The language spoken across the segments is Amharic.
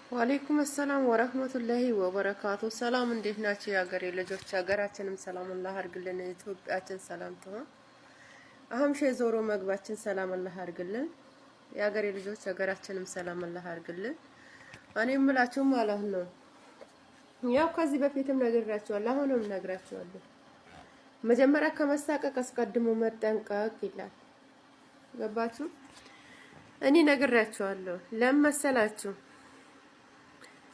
ወአለይኩም ሰላም ወራህመቱላሂ ወበረካቱ። ሰላም እንዴት ናችሁ የሀገሬ ልጆች? ሀገራችንም ሰላም አላህ አድርግልን። ኢትዮጵያችን ሰላም ትሆን። አህምሼ ዞሮ መግባችን ሰላም አላህ አድርግልን። የሀገሬ ልጆች ሀገራችንም ሰላም አላህ አድርግልን። እኔ የምላችሁ ማለት ነው ያው ከዚህ በፊትም ነግራችኋለሁ፣ አሁንም ነግራችኋለሁ። መጀመሪያ ከመሳቀቅ አስቀድሞ መጠንቀቅ ይላል። ገባችሁ? እኔ ነግራችኋለሁ። ለምን መሰላችሁ?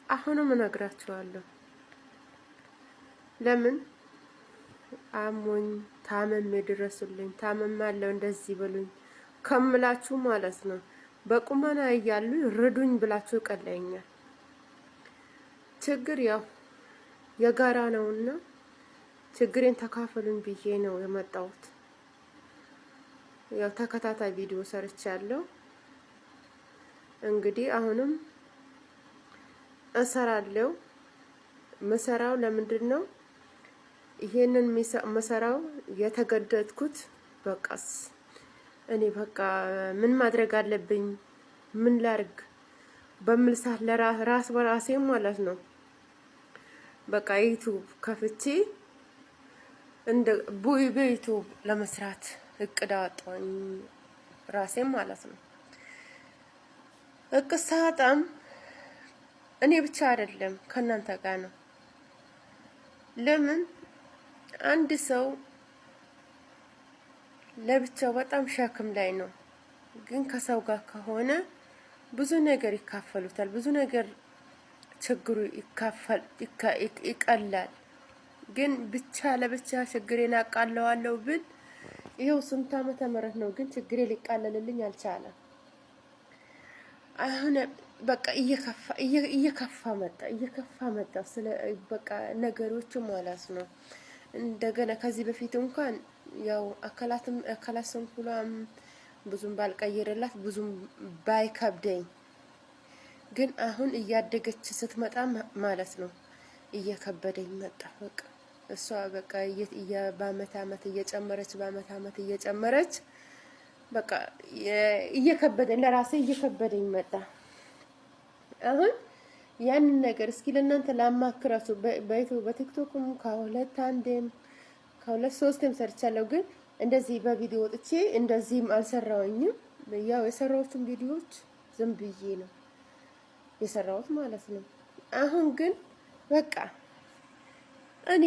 አሁንም እነግራችኋለሁ። ለምን አሞኝ ታመም ድረሱልኝ፣ ታመማለሁ እንደዚህ ብሉኝ ከምላችሁ ማለት ነው በቁመና እያሉ ርዱኝ ብላችሁ ቀለኛል። ችግር ያው የጋራ ነውና ችግሬን ተካፈሉኝ ብዬ ነው የመጣሁት። ያው ተከታታይ ቪዲዮ ሰርቻለሁ። እንግዲህ አሁንም እሰራለሁ። መሰራው ለምንድን ነው ይሄንን መሰራው የተገደድኩት? በቃስ እኔ በቃ ምን ማድረግ አለብኝ፣ ምን ላርግ በሚል ሰዓት ለራስ በራሴ ማለት ነው በቃ ዩቲዩብ ከፍቼ እንደ በዩቲዩብ ለመስራት እቅድ አወጣሁኝ ራሴ ማለት ነው። እቅድ ሳወጣም እኔ ብቻ አይደለም ከናንተ ጋር ነው። ለምን አንድ ሰው ለብቻው በጣም ሸክም ላይ ነው፣ ግን ከሰው ጋር ከሆነ ብዙ ነገር ይካፈሉታል፣ ብዙ ነገር ችግሩ ይቀላል። ግን ብቻ ለብቻ ችግሬን አቃለዋለሁ ብል ይሄው ስንት ዓመተ ምህረት ነው፣ ግን ችግሬ ሊቃለልልኝ አልቻለም። አሁን በቃ እየከፋ መጣ ስለ በቃ ነገሮች ማለት ነው። እንደገና ከዚህ በፊት እንኳን ያው አካላት ስንኩላም ብዙም ባልቀየረላት ብዙም ባይከብደኝ፣ ግን አሁን እያደገች ስትመጣ ማለት ነው እየከበደኝ መጣ። በቃ እሷ በቃ በአመት አመት እየጨመረች በቃ እየከበደኝ ለራሴ እየከበደኝ መጣ። አሁን ያንን ነገር እስኪ ለእናንተ ላማክራችሁ። በቲክቶክም ከሁለት ሶስትም ሰርቻለሁ፣ ግን እንደዚህ በቪዲዮ ወጥቼ እንደዚህም አልሰራውኝም። ያው የሰራሁትን ቪዲዮዎች ዝም ብዬ ነው የሰራሁት ማለት ነው። አሁን ግን በቃ እኔ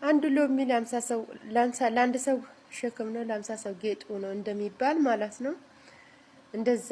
አንድ ሎሚ ለአንድ ሰው ሸክም ነው፣ ለ50 ሰው ጌጡ ነው እንደሚባል ማለት ነው። እንደዛ